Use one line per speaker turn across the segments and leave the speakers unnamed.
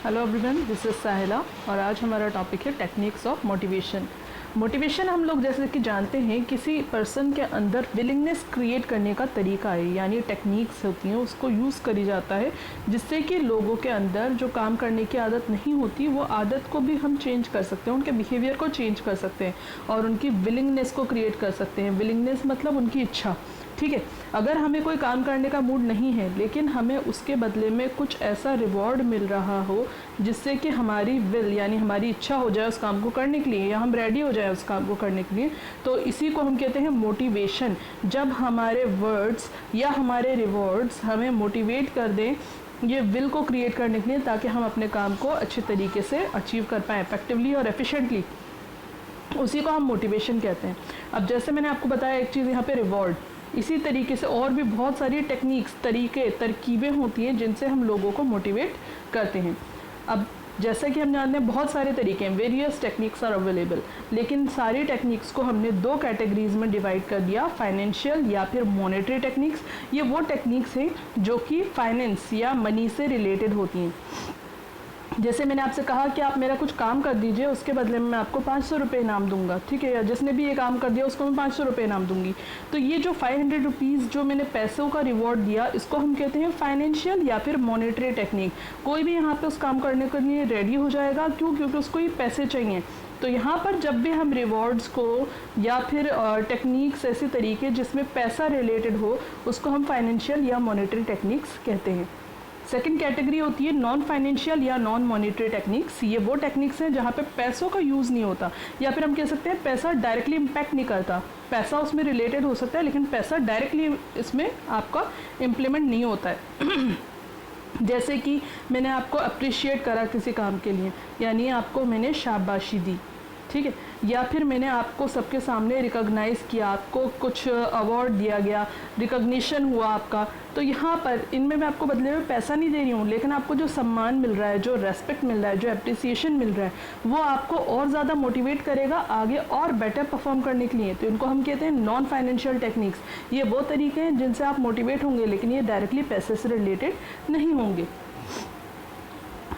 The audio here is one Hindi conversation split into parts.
हेलो एवरीवन, दिस इज साहिला और आज हमारा टॉपिक है टेक्निक्स ऑफ मोटिवेशन। मोटिवेशन हम लोग जैसे कि जानते हैं किसी पर्सन के अंदर विलिंगनेस क्रिएट करने का तरीका है, यानी टेक्निक्स होती हैं उसको यूज़ करी जाता है जिससे कि लोगों के अंदर जो काम करने की आदत नहीं होती वो आदत को भी हम चेंज कर सकते हैं, उनके बिहेवियर को चेंज कर सकते हैं और उनकी विलिंगनेस को क्रिएट कर सकते हैं। विलिंगनेस मतलब उनकी इच्छा, ठीक है। अगर हमें कोई काम करने का मूड नहीं है लेकिन हमें उसके बदले में कुछ ऐसा रिवॉर्ड मिल रहा हो जिससे कि हमारी विल यानी हमारी इच्छा हो जाए उस काम को करने के लिए या हम रेडी हो जाए उस काम को करने के लिए, तो इसी को हम कहते हैं मोटिवेशन। जब हमारे वर्ड्स या हमारे रिवॉर्ड्स हमें मोटिवेट कर दें ये विल को क्रिएट करने के लिए ताकि हम अपने काम को अच्छे तरीके से अचीव कर पाएँ इफेक्टिवली और एफिशिएंटली, उसी को हम मोटिवेशन कहते हैं। अब जैसे मैंने आपको बताया एक चीज़ यहाँ पे रिवॉर्ड, इसी तरीके से और भी बहुत सारी टेक्निक्स, तरीके, तरकीबें होती हैं जिनसे हम लोगों को मोटिवेट करते हैं। अब जैसा कि हम जानते हैं बहुत सारे तरीके हैं, वेरियस टेक्निक्स आर अवेलेबल, लेकिन सारी टेक्निक्स को हमने दो कैटेगरीज में डिवाइड कर दिया, फाइनेंशियल या फिर मॉनेटरी टेक्निक्स। ये वो टेक्निक्स हैं जो कि फाइनेंस या मनी से रिलेटेड होती हैं। जैसे मैंने आपसे कहा कि आप मेरा कुछ काम कर दीजिए, उसके बदले में मैं आपको 500 रुपये इनाम दूंगा, ठीक है, या जिसने भी ये काम कर दिया उसको मैं 500 रुपये इनाम दूंगी। तो ये जो 500 रुपीज़ जो मैंने पैसों का रिवॉर्ड दिया इसको हम कहते हैं फाइनेंशियल या फिर मॉनेटरी टेक्निक। कोई भी यहाँ पे उस काम करने के लिए रेडी हो जाएगा, क्यों? क्योंकि उसको ये पैसे चाहिए। तो यहाँ पर जब भी हम रिवॉर्ड्स को या फिर टेक्निक्स, ऐसे तरीके जिसमें पैसा रिलेटेड हो, उसको हम फाइनेंशियल या मॉनेटरी टेक्निक्स कहते हैं। सेकेंड कैटेगरी होती है नॉन फाइनेंशियल या नॉन मॉनेटरी टेक्निक्स। ये वो टेक्निक्स हैं जहाँ पे पैसों का यूज़ नहीं होता, या फिर हम कह सकते हैं पैसा डायरेक्टली इम्पैक्ट नहीं करता। पैसा उसमें रिलेटेड हो सकता है लेकिन पैसा डायरेक्टली इसमें आपका इम्प्लीमेंट नहीं होता है। जैसे कि मैंने आपको अप्रिशिएट करा किसी काम के लिए, यानी आपको मैंने शाबाशी दी, ठीक है, या फिर मैंने आपको सबके सामने रिकॉग्नाइज़ किया, आपको कुछ अवार्ड दिया गया, रिकॉग्निशन हुआ आपका। तो यहाँ पर इनमें मैं आपको बदले में पैसा नहीं दे रही हूँ, लेकिन आपको जो सम्मान मिल रहा है, जो रेस्पेक्ट मिल रहा है, जो अप्रिसिएशन मिल रहा है, वो आपको और ज़्यादा मोटिवेट करेगा आगे और बेटर परफॉर्म करने के लिए। तो इनको हम कहते हैं नॉन फाइनेंशियल टेक्निक्स। ये वो तरीके हैं जिनसे आप मोटिवेट होंगे लेकिन ये डायरेक्टली पैसे से रिलेटेड नहीं होंगे।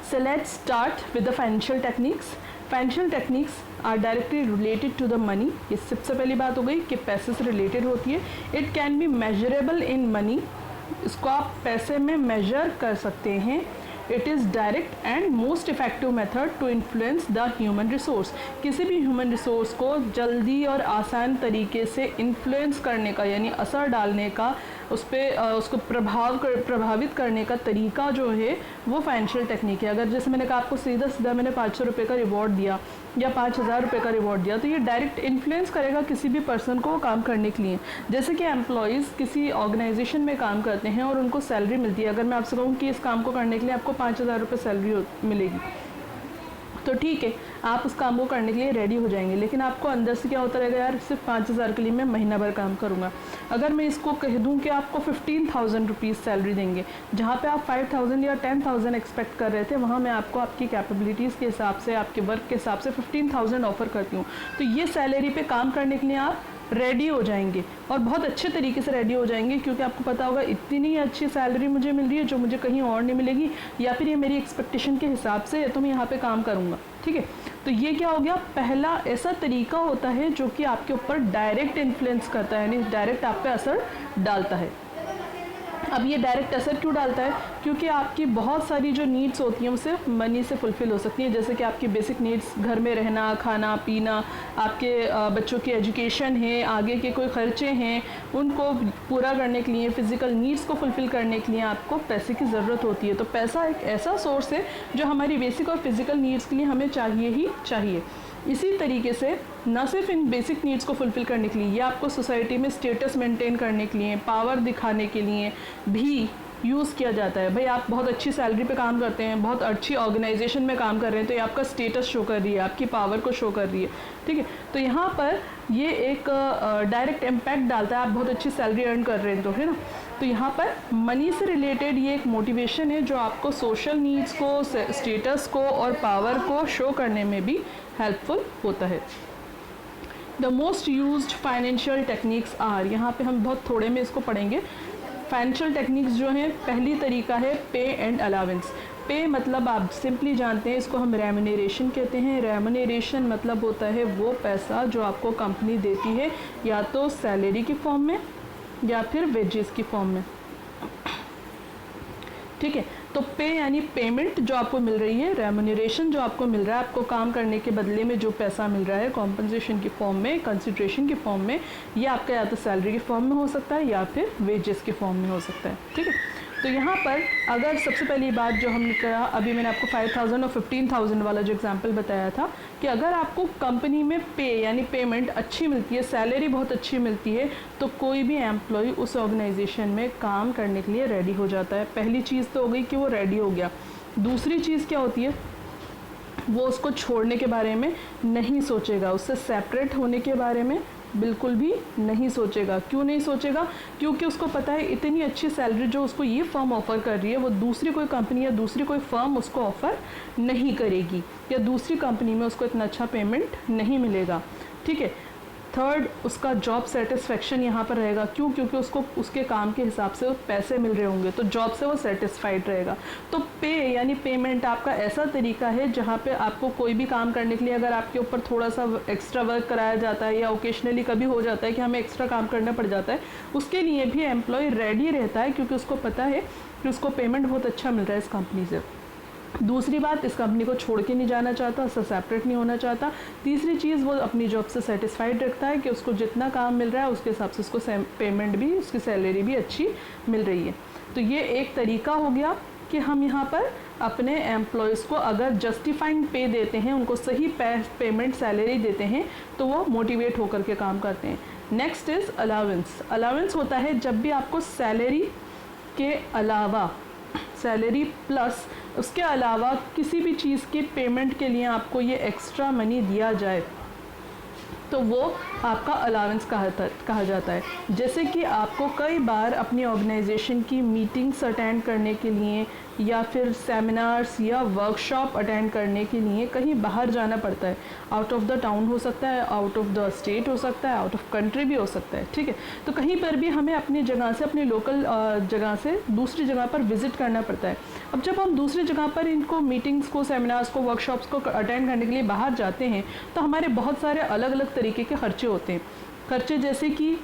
So let's start with the financial techniques. Financial techniques are directly related to the money. ये सबसे पहली बात हो गई कि पैसे से रिलेटेड होती है। It can be measurable in money. इसको आप पैसे में मेजर कर सकते हैं। It is direct and most effective method to influence the human resource. किसी भी ह्यूमन रिसोर्स को जल्दी और आसान तरीके से इन्फ्लुएंस करने का यानी असर डालने का, उस पर उसको प्रभावित करने का तरीका जो है वो फाइनेंशियल टेक्निक है। अगर जैसे मैंने कहा आपको सीधा सीधा मैंने 500 रुपये का रिवॉर्ड दिया या 5000 रुपये का रिवॉर्ड दिया, तो ये डायरेक्ट इन्फ्लुएंस करेगा किसी भी पर्सन को काम करने के लिए। जैसे कि एम्प्लॉयज़ किसी ऑर्गेनाइजेशन में काम करते हैं और उनको सैलरी मिलती है। अगर मैं आपसे कहूँ कि इस काम को करने के लिए आपको 5000 रुपये सैलरी मिलेगी, तो ठीक है, आप उस काम को करने के लिए रेडी हो जाएंगे, लेकिन आपको अंदर से क्या होता रहेगा, यार सिर्फ 5000 के लिए मैं महीना भर काम करूँगा। अगर मैं इसको कह दूँ कि आपको 15,000 रुपीज़ सैलरी देंगे, जहाँ पे आप 5,000 या 10,000 एक्सपेक्ट कर रहे थे, वहाँ मैं आपको आपकी कैपेबिलिटीज़ के हिसाब से, आपके वर्क के हिसाब से 15,000 ऑफर करती हूँ। तो ये सैलरी पे काम करने के लिए आप रेडी हो जाएंगे और बहुत अच्छे तरीके से रेडी हो जाएंगे, क्योंकि आपको पता होगा इतनी अच्छी सैलरी मुझे मिल रही है जो मुझे कहीं और नहीं मिलेगी, या फिर ये मेरी एक्सपेक्टेशन के हिसाब से है तो मैं यहाँ पे काम करूँगा, ठीक है। तो ये क्या हो गया, पहला ऐसा तरीका होता है जो कि आपके ऊपर डायरेक्ट इन्फ्लुएंस करता है, यानी डायरेक्ट आप पे असर डालता है। अब ये डायरेक्ट असर क्यों डालता है? क्योंकि आपकी बहुत सारी जो नीड्स होती हैं वो सिर्फ मनी से फुलफ़िल हो सकती हैं। जैसे कि आपकी बेसिक नीड्स, घर में रहना, खाना पीना, आपके बच्चों की एजुकेशन है, आगे के कोई खर्चे हैं, उनको पूरा करने के लिए, फ़िज़िकल नीड्स को फुलफ़िल करने के लिए आपको पैसे की ज़रूरत होती है। तो पैसा एक ऐसा सोर्स है जो हमारी बेसिक और फिज़िकल नीड्स के लिए हमें चाहिए ही चाहिए। इसी तरीके से न सिर्फ इन बेसिक नीड्स को फुलफ़िल करने के लिए, ये आपको सोसाइटी में स्टेटस मेंटेन करने के लिए, पावर दिखाने के लिए भी यूज़ किया जाता है। भाई आप बहुत अच्छी सैलरी पे काम करते हैं, बहुत अच्छी ऑर्गेनाइजेशन में काम कर रहे हैं, तो ये आपका स्टेटस शो कर रही है, आपकी पावर को शो कर रही है, ठीक है। तो यहाँ पर ये एक डायरेक्ट इम्पैक्ट डालता है, आप बहुत अच्छी सैलरी अर्न कर रहे हैं तो, है ना। तो यहाँ पर मनी से रिलेटेड ये एक मोटिवेशन है जो आपको सोशल नीड्स को, स्टेटस को और पावर को शो करने में भी हेल्पफुल होता है। The most used financial techniques are, यहाँ पे हम बहुत थोड़े में इसको पढ़ेंगे। फाइनेंशियल टेक्निक्स जो हैं, पहली तरीका है पे एंड अलावेंस। पे मतलब आप सिंपली जानते हैं, इसको हम रेम्यूनरेशन कहते हैं। रेम्यूनरेशन मतलब होता है वो पैसा जो आपको कंपनी देती है, या तो सैलरी की फॉर्म में या फिर वेजेस की फॉर्म में, ठीक है। तो पे यानी पेमेंट जो आपको मिल रही है, रेम्यूनरेशन जो आपको मिल रहा है, आपको काम करने के बदले में जो पैसा मिल रहा है कॉम्पनसेशन की फॉर्म में, कंसिडरेशन की फॉर्म में, ये आपका या तो सैलरी की फॉर्म में हो सकता है या फिर वेजेस की फॉर्म में हो सकता है, ठीक है। तो यहाँ पर अगर सबसे पहली बात जो हमने कहा, अभी मैंने आपको 5000 और 15000 वाला जो एग्जांपल बताया था कि अगर आपको कंपनी में पे यानी पेमेंट अच्छी मिलती है, सैलरी बहुत अच्छी मिलती है, तो कोई भी एम्प्लॉय उस ऑर्गेनाइजेशन में काम करने के लिए रेडी हो जाता है। पहली चीज़ तो हो गई कि वो रेडी हो गया। दूसरी चीज़ क्या होती है, वो उसको छोड़ने के बारे में नहीं सोचेगा, उससे सेपरेट होने के बारे में बिल्कुल भी नहीं सोचेगा। क्यों नहीं सोचेगा? क्योंकि उसको पता है इतनी अच्छी सैलरी जो उसको ये फर्म ऑफ़र कर रही है, वो दूसरी कोई कंपनी या दूसरी कोई फर्म उसको ऑफ़र नहीं करेगी, या दूसरी कंपनी में उसको इतना अच्छा पेमेंट नहीं मिलेगा, ठीक है। थर्ड, उसका जॉब सेटिस्फेक्शन यहाँ पर रहेगा। क्यों? क्योंकि उसको उसके काम के हिसाब से पैसे मिल रहे होंगे, तो जॉब से वो सेटिस्फाइड रहेगा। तो पे यानी पेमेंट आपका ऐसा तरीका है जहाँ पे आपको कोई भी काम करने के लिए, अगर आपके ऊपर थोड़ा सा एक्स्ट्रा वर्क कराया जाता है या ओकेजनली कभी हो जाता है कि हमें एक्स्ट्रा काम करना पड़ जाता है, उसके लिए भी एम्प्लॉय रेडी रहता है, क्योंकि उसको पता है कि उसको पेमेंट बहुत अच्छा मिल रहा है इस कंपनी से। दूसरी बात, इस कंपनी को छोड़ के नहीं जाना चाहता, उससे सेपरेट नहीं होना चाहता। तीसरी चीज़, वो अपनी जॉब से सेटिस्फाइड रखता है कि उसको जितना काम मिल रहा है उसके हिसाब से उसको पेमेंट भी, उसकी सैलरी भी अच्छी मिल रही है। तो ये एक तरीका हो गया कि हम यहाँ पर अपने एम्प्लॉयज़ को अगर जस्टिफाइंग पे देते हैं, उनको सही पेमेंट सैलरी देते हैं, तो वो मोटिवेट होकर के काम करते हैं। Next is allowance. अलाउंस होता है जब भी आपको सैलरी के अलावा, सैलरी प्लस उसके अलावा किसी भी चीज़ की पेमेंट के लिए आपको ये एक्स्ट्रा मनी दिया जाए, तो वो आपका अलाउंस कहा जाता है। जैसे कि आपको कई बार अपनी ऑर्गेनाइजेशन की मीटिंग्स अटेंड करने के लिए या फिर सेमिनार्स या वर्कशॉप अटेंड करने के लिए कहीं बाहर जाना पड़ता है। आउट ऑफ द टाउन हो सकता है, आउट ऑफ द स्टेट हो सकता है, आउट ऑफ कंट्री भी हो सकता है, ठीक है। तो कहीं पर भी हमें अपनी जगह से, अपनी लोकल जगह से दूसरी जगह पर विज़िट करना पड़ता है। अब जब हम दूसरी जगह पर इनको मीटिंग्स को, सेमिनार्स को, वर्कशॉप्स को अटेंड करने के लिए बाहर जाते हैं, तो हमारे बहुत सारे अलग अलग तरीके के खर्चे होते हैं। खर्चे जैसे कि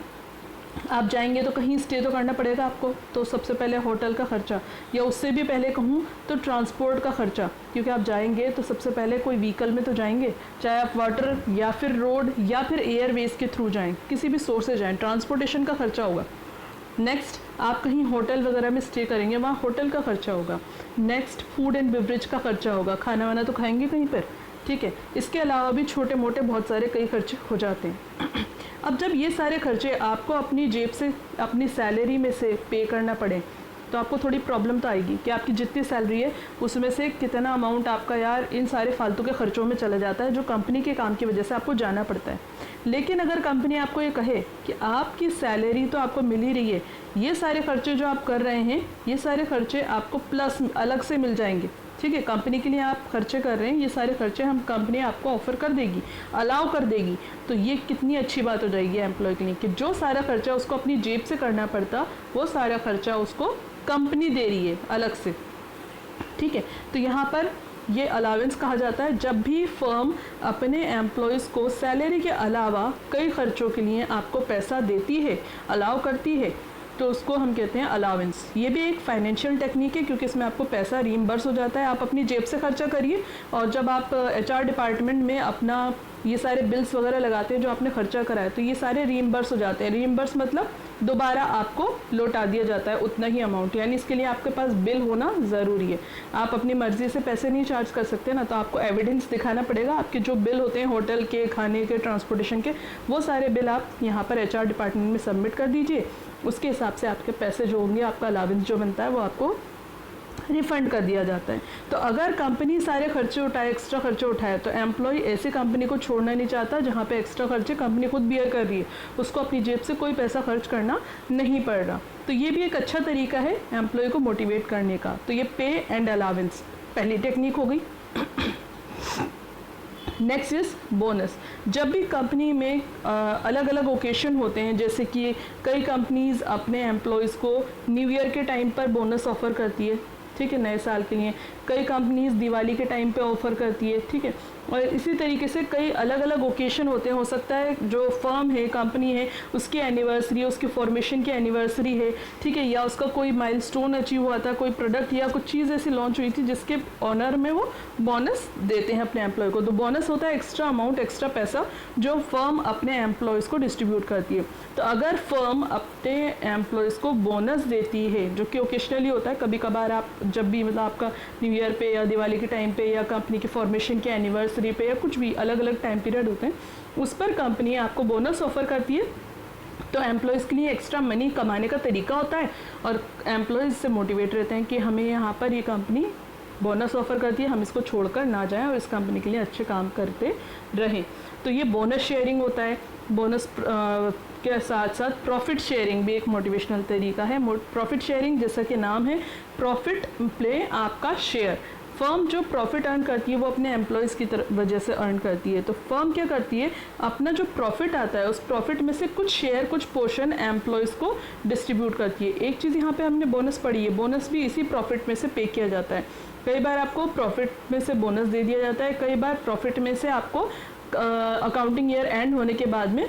आप जाएंगे तो कहीं स्टे तो करना पड़ेगा आपको, तो सबसे पहले होटल का खर्चा, या उससे भी पहले कहूँ तो ट्रांसपोर्ट का खर्चा, क्योंकि आप जाएंगे तो सबसे पहले कोई व्हीकल में तो जाएंगे, चाहे आप वाटर या फिर रोड या फिर एयरवेज के थ्रू जाएं, किसी भी सोर्स से जाएं, ट्रांसपोर्टेशन का खर्चा होगा। नेक्स्ट, आप कहीं होटल वगैरह में स्टे करेंगे, वहाँ होटल का खर्चा होगा। नेक्स्ट, फूड एंड बेवरेज का खर्चा होगा, खाना वाना तो खाएंगे कहीं पर, ठीक है। इसके अलावा भी छोटे मोटे बहुत सारे कई खर्चे हो जाते हैं। अब जब ये सारे खर्चे आपको अपनी जेब से, अपनी सैलरी में से पे करना पड़े, तो आपको थोड़ी प्रॉब्लम तो आएगी कि आपकी जितनी सैलरी है उसमें से कितना अमाउंट आपका यार इन सारे फालतू के खर्चों में चला जाता है, जो कंपनी के काम की वजह से आपको जाना पड़ता है। लेकिन अगर कंपनी आपको ये कहे कि आपकी सैलरी तो आपको मिल ही रही है, ये सारे खर्चे जो आप कर रहे हैं, ये सारे खर्चे आपको प्लस अलग से मिल जाएंगे, ठीक है। कंपनी के लिए आप खर्चे कर रहे हैं, ये सारे खर्चे हम कंपनी आपको ऑफर कर देगी, अलाउ कर देगी, तो ये कितनी अच्छी बात हो जाएगी एम्प्लॉय के लिए कि जो सारा खर्चा उसको अपनी जेब से करना पड़ता, वो सारा खर्चा उसको कंपनी दे रही है अलग से, ठीक है। तो यहाँ पर ये अलाउंस कहा जाता है जब भी फर्म अपने एम्प्लॉयज़ को सैलरी के अलावा कई खर्चों के लिए आपको पैसा देती है, अलाउ करती है, तो उसको हम कहते हैं अलाउंस। ये भी एक फाइनेंशियल टेक्निक है, क्योंकि इसमें आपको पैसा रीइंबर्स हो जाता है। आप अपनी जेब से खर्चा करिए, और जब आप HR डिपार्टमेंट में अपना ये सारे बिल्स वगैरह लगाते हैं जो आपने खर्चा कराया, तो ये सारे रीइंबर्स हो जाते हैं। रीइंबर्स मतलब दोबारा आपको लौटा दिया जाता है उतना ही अमाउंट, यानी इसके लिए आपके पास बिल होना ज़रूरी है। आप अपनी मर्ज़ी से पैसे नहीं चार्ज कर सकते ना, तो आपको एविडेंस दिखाना पड़ेगा। आपके जो बिल होते हैं होटल के, खाने के, ट्रांसपोर्टेशन के, वो सारे बिल आप यहाँ पर HR डिपार्टमेंट में सबमिट कर दीजिए। उसके हिसाब से आपके पैसे जो होंगे, आपका अलाउंस जो बनता है, वो आपको रिफंड कर दिया जाता है। तो अगर कंपनी सारे खर्चे उठाए, एक्स्ट्रा खर्चे उठाए, तो एम्प्लॉय ऐसी कंपनी को छोड़ना नहीं चाहता जहाँ पे एक्स्ट्रा खर्चे कंपनी खुद बियर कर रही है, उसको अपनी जेब से कोई पैसा खर्च करना नहीं पड़ रहा। तो ये भी एक अच्छा तरीका है एम्प्लॉय को मोटिवेट करने का। तो ये पे एंड अलाउंस पहली टेक्निक हो गई। Next is bonus. जब भी कंपनी में अलग अलग ओकेशन होते हैं, जैसे कि कई कंपनीज अपने एम्प्लॉयज़ को न्यू ईयर के टाइम पर बोनस ऑफ़र करती है, ठीक है, नए साल के लिए। कई कंपनीज दिवाली के टाइम पे ऑफ़र करती है, ठीक है। और इसी तरीके से कई अलग अलग ओकेशन होते हैं। हो सकता है जो फर्म है, कंपनी है, उसकी एनिवर्सरी, उसकी फॉर्मेशन की एनिवर्सरी है, ठीक है, या उसका कोई माइलस्टोन अचीव हुआ था, कोई प्रोडक्ट या कुछ चीज़ ऐसी लॉन्च हुई थी जिसके ऑनर में वो बोनस देते हैं अपने एम्प्लॉय को। तो बोनस होता है एक्स्ट्रा अमाउंट, एक्स्ट्रा पैसा जो फर्म अपने एम्प्लॉयज़ को डिस्ट्रीब्यूट करती है। तो अगर फर्म अपने एम्प्लॉयज़ को बोनस देती है, जो कि ओकेशनली होता है, कभी कभार आप जब भी मतलब आपका न्यू ईयर पे या दिवाली के टाइम पे या कंपनी के फॉर्मेशन की एनिवर्सरी पे या कुछ भी अलग अलग टाइम पीरियड होते हैं, उस पर कंपनी आपको बोनस ऑफर करती है। तो एम्प्लॉयज़ के लिए एक्स्ट्रा मनी कमाने का तरीका होता है और एम्प्लॉयज़ से मोटिवेट रहते हैं कि हमें यहाँ पर ये कंपनी बोनस ऑफर करती है, हम इसको छोड़कर ना जाएं और इस कंपनी के लिए अच्छे काम करते रहें। तो ये बोनस शेयरिंग होता है। बोनस के साथ साथ प्रॉफिट शेयरिंग भी एक मोटिवेशनल तरीका है। प्रॉफिट शेयरिंग जैसा कि नाम है, प्रॉफिट प्ले आपका शेयर। फर्म जो प्रॉफिट अर्न करती है वो अपने एम्प्लॉयज़ की वजह से अर्न करती है। तो फर्म क्या करती है, अपना जो प्रॉफिट आता है उस प्रॉफिट में से कुछ शेयर, कुछ पोर्शन एम्प्लॉयज़ को डिस्ट्रीब्यूट करती है। एक चीज़ यहाँ पे हमने बोनस पढ़ी है, बोनस भी इसी प्रॉफिट में से पे किया जाता है। कई बार आपको प्रॉफिट में से बोनस दे दिया जाता है, कई बार प्रॉफिट में से आपको अकाउंटिंग ईयर एंड होने के बाद में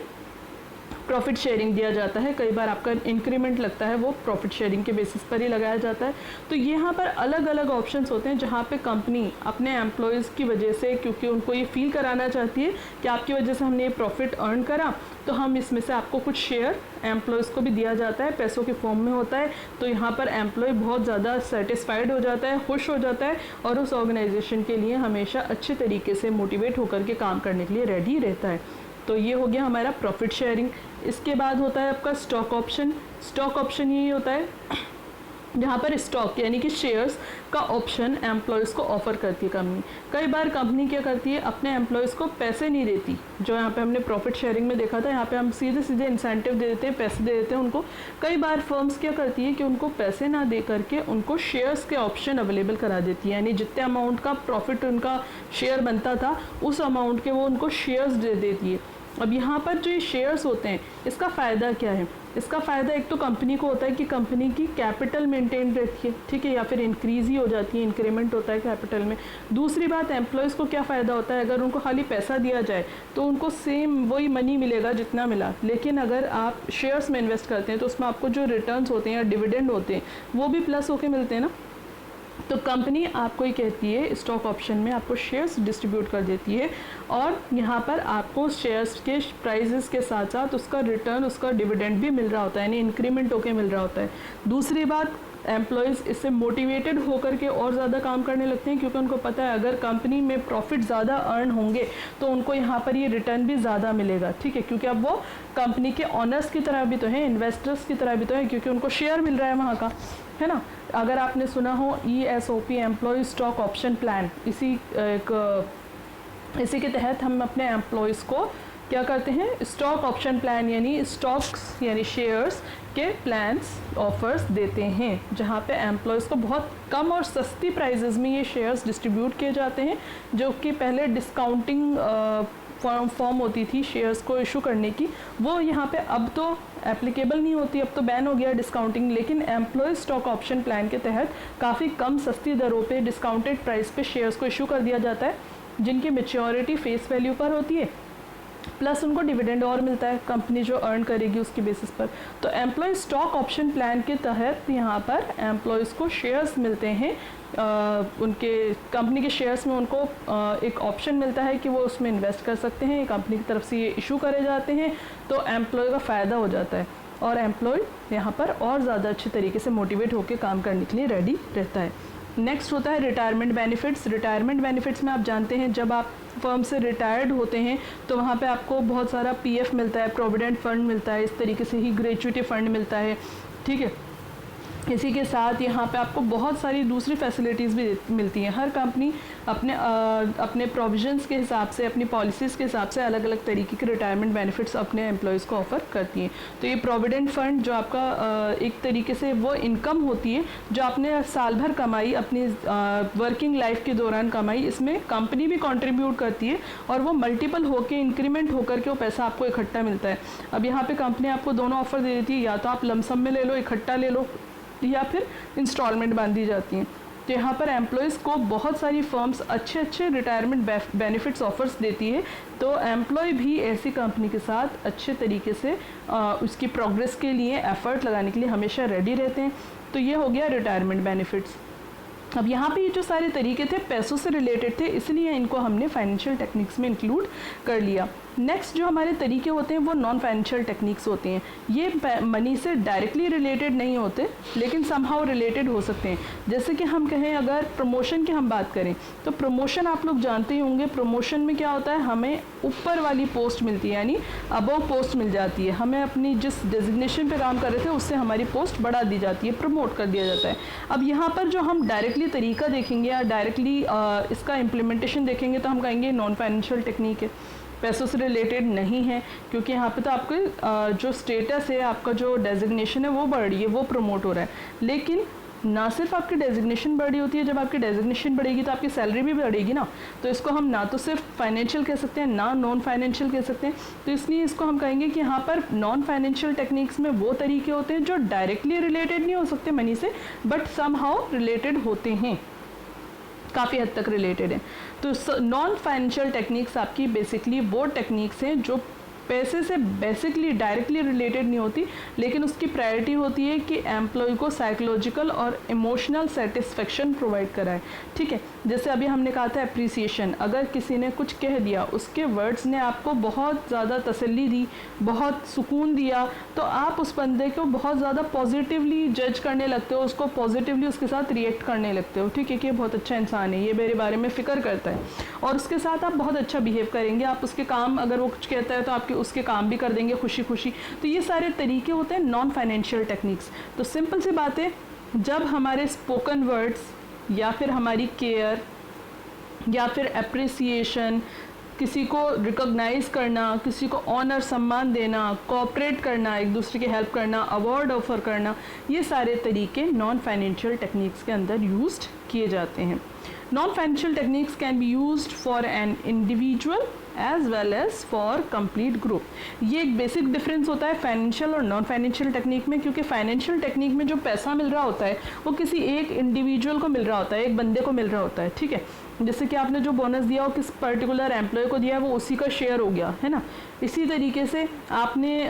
प्रॉफिट शेयरिंग दिया जाता है। कई बार आपका इंक्रीमेंट लगता है, वो प्रॉफिट शेयरिंग के बेसिस पर ही लगाया जाता है। तो यहाँ पर अलग अलग ऑप्शंस होते हैं जहाँ पे कंपनी अपने एम्प्लॉयज़ की वजह से, क्योंकि उनको ये फील कराना चाहती है कि आपकी वजह से हमने ये प्रॉफिट अर्न करा, तो हम इसमें से आपको कुछ शेयर एम्प्लॉयज़ को भी दिया जाता है, पैसों के फॉर्म में होता है। तो यहाँ पर एम्प्लॉय बहुत ज़्यादा सेटिस्फाइड हो जाता है, खुश हो जाता है और उस ऑर्गेनाइजेशन के लिए हमेशा अच्छे तरीके से मोटिवेट होकर के काम करने के लिए रेडी रहता है। तो ये हो गया हमारा प्रॉफिट शेयरिंग। इसके बाद होता है आपका स्टॉक ऑप्शन। स्टॉक ऑप्शन ये होता है जहाँ पर स्टॉक यानी कि शेयर्स का ऑप्शन एम्प्लॉयज़ को ऑफर करती है कंपनी। कई बार कंपनी क्या करती है, अपने एम्प्लॉयज़ को पैसे नहीं देती, जो यहाँ पे हमने प्रॉफिट शेयरिंग में देखा था। यहाँ पे हम सीधे सीधे इंसेंटिव दे देते हैं, पैसे दे देते हैं उनको। कई बार फर्म्स क्या करती है कि उनको पैसे ना दे करके उनको शेयर्स के ऑप्शन अवेलेबल करा देती है, यानी जितने अमाउंट का प्रॉफिट उनका शेयर बनता था उस अमाउंट के वो उनको शेयर्स दे देती है। अब यहाँ पर जो ये शेयर्स होते हैं, इसका फ़ायदा क्या है? इसका फ़ायदा एक तो कंपनी को होता है कि कंपनी की कैपिटल मेंटेन रहती है, ठीक है, या फिर इंक्रीज़ ही हो जाती है, इंक्रीमेंट होता है कैपिटल में। दूसरी बात, एम्प्लॉयज़ को क्या फ़ायदा होता है, अगर उनको खाली पैसा दिया जाए तो उनको सेम वही मनी मिलेगा जितना मिला। लेकिन अगर आप शेयर्स में इन्वेस्ट करते हैं तो उसमें आपको जो रिटर्न्स होते हैं या डिविडेंड होते हैं वो भी प्लस होके मिलते हैं ना। तो कंपनी आपको ही कहती है, स्टॉक ऑप्शन में आपको शेयर्स डिस्ट्रीब्यूट कर देती है और यहाँ पर आपको शेयर्स के प्राइजेस के साथ साथ उसका रिटर्न, उसका डिविडेंड भी मिल रहा होता है, यानी इंक्रीमेंट होके मिल रहा होता है। दूसरी बात, एम्प्लॉयज़ इससे मोटिवेटेड होकर के और ज़्यादा काम करने लगते हैं, क्योंकि उनको पता है अगर कंपनी में प्रॉफिट ज़्यादा अर्न होंगे तो उनको यहाँ पर ये रिटर्न भी ज़्यादा मिलेगा, ठीक है, क्योंकि अब वो कंपनी के ऑनर्स की तरह भी तो हैं, इन्वेस्टर्स की तरह भी तो हैं, क्योंकि उनको शेयर मिल रहा है वहाँ का, है ना। अगर आपने सुना हो ESOP, employ stock option plan, इसी के तहत हम अपने एम्प्लॉयज़ को क्या करते हैं, स्टॉक ऑप्शन प्लान यानी स्टॉक्स यानी शेयर्स के प्लान्स ऑफर्स देते हैं, जहाँ पे एम्प्लॉयज़ को बहुत कम और सस्ती प्राइजेज़ में ये शेयर्स डिस्ट्रीब्यूट किए जाते हैं, जो कि पहले डिस्काउंटिंग फॉर्म होती थी शेयर्स को इशू करने की, वो यहाँ पे अब तो एप्लीकेबल नहीं होती, अब तो बैन हो गया डिस्काउंटिंग। लेकिन एम्प्लॉय स्टॉक ऑप्शन प्लान के तहत काफ़ी कम सस्ती दरों पे डिस्काउंटेड प्राइस पे शेयर्स को इशू कर दिया जाता है, जिनकी मैच्योरिटी फेस वैल्यू पर होती है, प्लस उनको डिविडेंड और मिलता है कंपनी जो अर्न करेगी उसकी बेसिस पर। तो एम्प्लॉय स्टॉक ऑप्शन प्लान के तहत यहाँ पर एम्प्लॉयज़ को शेयर्स मिलते हैं, उनके कंपनी के शेयर्स में उनको एक ऑप्शन मिलता है कि वो उसमें इन्वेस्ट कर सकते हैं, कंपनी की तरफ से ये इशू करे जाते हैं, तो एम्प्लॉय का फ़ायदा हो जाता है और एम्प्लॉय यहाँ पर और ज़्यादा अच्छे तरीके से मोटिवेट होकर काम करने के लिए रेडी रहता है। नेक्स्ट होता है रिटायरमेंट बेनिफिट्स। रिटायरमेंट बेनिफिट्स में आप जानते हैं, जब आप फर्म से रिटायर्ड होते हैं तो वहाँ पे आपको बहुत सारा PF मिलता है, प्रोविडेंट फंड मिलता है, इस तरीके से ही ग्रेच्युटी फंड मिलता है, ठीक है। इसी के साथ यहाँ पे आपको बहुत सारी दूसरी फैसिलिटीज़ भी मिलती हैं। हर कंपनी अपने प्रोविजंस के हिसाब से, अपनी पॉलिसीज़ के हिसाब से अलग अलग तरीके के रिटायरमेंट बेनिफिट्स अपने एम्प्लॉयज़ को ऑफ़र करती हैं। तो ये प्रोविडेंट फंड जो आपका एक तरीके से वो इनकम होती है जो आपने साल भर कमाई, अपनी वर्किंग लाइफ के दौरान कमाई, इसमें कंपनी भी कंट्रीब्यूट करती है और वो मल्टीपल होकर इंक्रीमेंट होकर के वो पैसा आपको इकट्ठा मिलता है। अब यहाँ पे कंपनी आपको दोनों ऑफ़र दे देती है, या तो आप लमसम में ले लो, इकट्ठा ले लो, या फिर इंस्टॉलमेंट बांधी जाती हैं। तो यहाँ पर एम्प्लॉयज़ को बहुत सारी फर्म्स अच्छे अच्छे रिटायरमेंट बेनिफिट्स ऑफर्स देती है, तो एम्प्लॉय भी ऐसी कंपनी के साथ अच्छे तरीके से उसकी प्रोग्रेस के लिए एफर्ट लगाने के लिए हमेशा रेडी रहते हैं। तो ये हो गया रिटायरमेंट बेनिफिट्स। अब यहाँ पे ये जो सारे तरीके थे पैसों से रिलेटेड थे, इसलिए इनको हमने फाइनेंशियल टेक्निक्स में इंक्लूड कर लिया। नेक्स्ट जो हमारे तरीके होते हैं वो नॉन फाइनेंशियल टेक्निक्स होते हैं। ये मनी से डायरेक्टली रिलेटेड नहीं होते, लेकिन समहाउ रिलेटेड हो सकते हैं। जैसे कि हम कहें, अगर प्रमोशन की हम बात करें तो प्रमोशन आप लोग जानते ही होंगे, प्रमोशन में क्या होता है, हमें ऊपर वाली पोस्ट मिलती है, यानी अबव पोस्ट मिल जाती है। हमें अपनी जिस डेजिग्नेशन पे काम कर रहे थे उससे हमारी पोस्ट बढ़ा दी जाती है, प्रमोट कर दिया जाता है। अब यहाँ पर जो हम डायरेक्टली तरीका देखेंगे या डायरेक्टली इसका इम्प्लीमेंटेशन देखेंगे तो हम कहेंगे नॉन फाइनेंशियल टेक्निक है, पैसों से रिलेटेड नहीं है, क्योंकि यहाँ पे तो आपके जो स्टेटस है, आपका जो डेजिग्नेशन है वो बढ़ रही है, वो प्रमोट हो रहा है। लेकिन ना सिर्फ आपकी डेजिग्नेशन बढ़ी होती है, जब आपकी डेजिग्नेशन बढ़ेगी तो आपकी सैलरी भी बढ़ेगी ना। तो इसको हम ना तो सिर्फ फाइनेंशियल कह सकते हैं, ना नॉन फाइनेंशियल कह सकते हैं। तो इसलिए इसको हम कहेंगे कि यहाँ पर नॉन फाइनेंशियल टेक्निक्स में वो तरीके होते हैं जो डायरेक्टली रिलेटेड नहीं हो सकते मनी से, बट समहाउ रिलेटेड होते हैं, काफ़ी हद तक रिलेटेड है। तो नॉन फाइनेंशियल टेक्निक्स आपकी बेसिकली वो टेक्निक्स हैं जो पैसे से बेसिकली डायरेक्टली रिलेटेड नहीं होती, लेकिन उसकी प्रायोरिटी होती है कि एम्प्लॉय को साइकोलॉजिकल और इमोशनल सेटिस्फेक्शन प्रोवाइड कराए। ठीक है, जैसे अभी हमने कहा था अप्रिसिएशन, अगर किसी ने कुछ कह दिया, उसके वर्ड्स ने आपको बहुत ज़्यादा तसल्ली दी, बहुत सुकून दिया, तो आप उस बंदे को बहुत ज़्यादा पॉजिटिवली जज करने लगते हो, उसको पॉजिटिवली उसके साथ रिएक्ट करने लगते हो। ठीक है कि ये बहुत अच्छा इंसान है, ये मेरे बारे में फ़िक्र करता है, और उसके साथ आप बहुत अच्छा बिहेव करेंगे। आप उसके काम, अगर वो कुछ कहता है तो आपके उसके काम भी कर देंगे खुशी खुशी। तो ये सारे तरीके होते हैं नॉन फाइनेंशियल टेक्निक्स। तो सिंपल सी बात है, जब हमारे स्पोकन वर्ड्स या फिर हमारी केयर या फिर अप्रिसिएशन, किसी को रिकॉग्नाइज करना, किसी को ऑनर सम्मान देना, कोऑपरेट करना, एक दूसरे की हेल्प करना, अवार्ड ऑफर करना, ये सारे तरीके नॉन फाइनेंशियल टेक्निक्स के अंदर यूज्ड किए जाते हैं। Non financial techniques can be used for an individual as well as for complete group. ये एक बेसिक डिफरेंस होता है फाइनेंशियल और नॉन फाइनेंशियल टेक्निक में, क्योंकि फाइनेंशियल टेक्निक में जो पैसा मिल रहा होता है वो किसी एक इंडिविजुअल को मिल रहा होता है, एक बंदे को मिल रहा होता है। ठीक है, जैसे कि आपने जो बोनस दिया वो किस पर्टिकुलर एम्प्लॉय को दिया है, वो उसी का शेयर हो गया है ना। इसी तरीके से आपने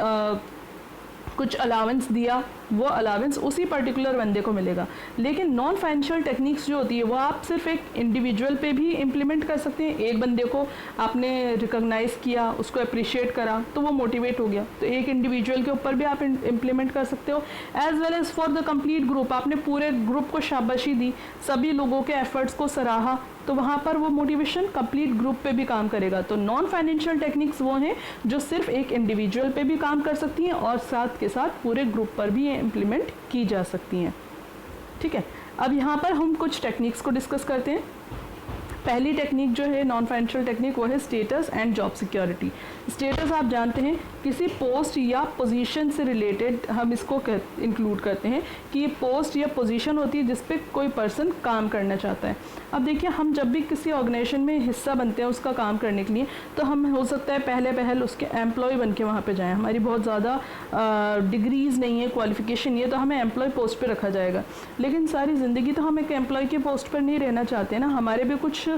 कुछ अलावेंस दिया, वो अलावेंस उसी पर्टिकुलर बंदे को मिलेगा। लेकिन नॉन फाइनेंशियल टेक्निक्स जो होती है वो आप सिर्फ एक इंडिविजुअल पे भी इम्प्लीमेंट कर सकते हैं। एक बंदे को आपने रिकॉग्नाइज किया, उसको अप्रिशिएट करा, तो वो मोटिवेट हो गया, तो एक इंडिविजुअल के ऊपर भी आप इम्प्लीमेंट कर सकते हो। As well as for the complete group, आपने पूरे ग्रुप को शाबाशी दी, सभी लोगों के एफर्ट्स को सराहा, तो वहाँ पर वो मोटिवेशन कंप्लीट ग्रुप पे भी काम करेगा। तो नॉन फाइनेंशियल टेक्निक्स वो हैं जो सिर्फ एक इंडिविजुअल पे भी काम कर सकती हैं और साथ के साथ पूरे ग्रुप पर भी ये इम्प्लीमेंट की जा सकती हैं। ठीक है, अब यहाँ पर हम कुछ टेक्निक्स को डिस्कस करते हैं। पहली टेक्निक जो है नॉन फाइनेंशियल टेक्निक वो है status and job security. Status आप जानते हैं, किसी पोस्ट या पोजीशन से रिलेटेड हम इसको इंक्लूड करते हैं कि ये पोस्ट या पोजीशन होती है जिस पे कोई पर्सन काम करना चाहता है। अब देखिए, हम जब भी किसी ऑर्गेनाइजेशन में हिस्सा बनते हैं उसका काम करने के लिए, तो हम हो सकता है पहल उसके एम्प्लॉय बन के वहाँ पर जाएँ। हमारी बहुत ज़्यादा डिग्रीज़ नहीं है, क्वालिफिकेशन नहीं है, तो हमें एम्प्लॉय पोस्ट पर रखा जाएगा। लेकिन सारी ज़िंदगी तो हम एक एम्प्लॉय के पोस्ट पर नहीं रहना चाहते ना, हमारे भी कुछ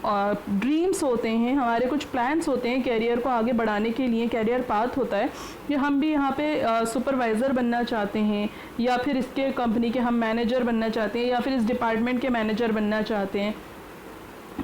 ड्रीम्स होते हैं, हमारे कुछ प्लान्स होते हैं कैरियर को आगे बढ़ाने के लिए, कैरियर पाथ होता है कि हम भी यहाँ पे सुपरवाइज़र बनना चाहते हैं, या फिर इसके कंपनी के हम मैनेजर बनना चाहते हैं, या फिर इस डिपार्टमेंट के मैनेजर बनना चाहते हैं,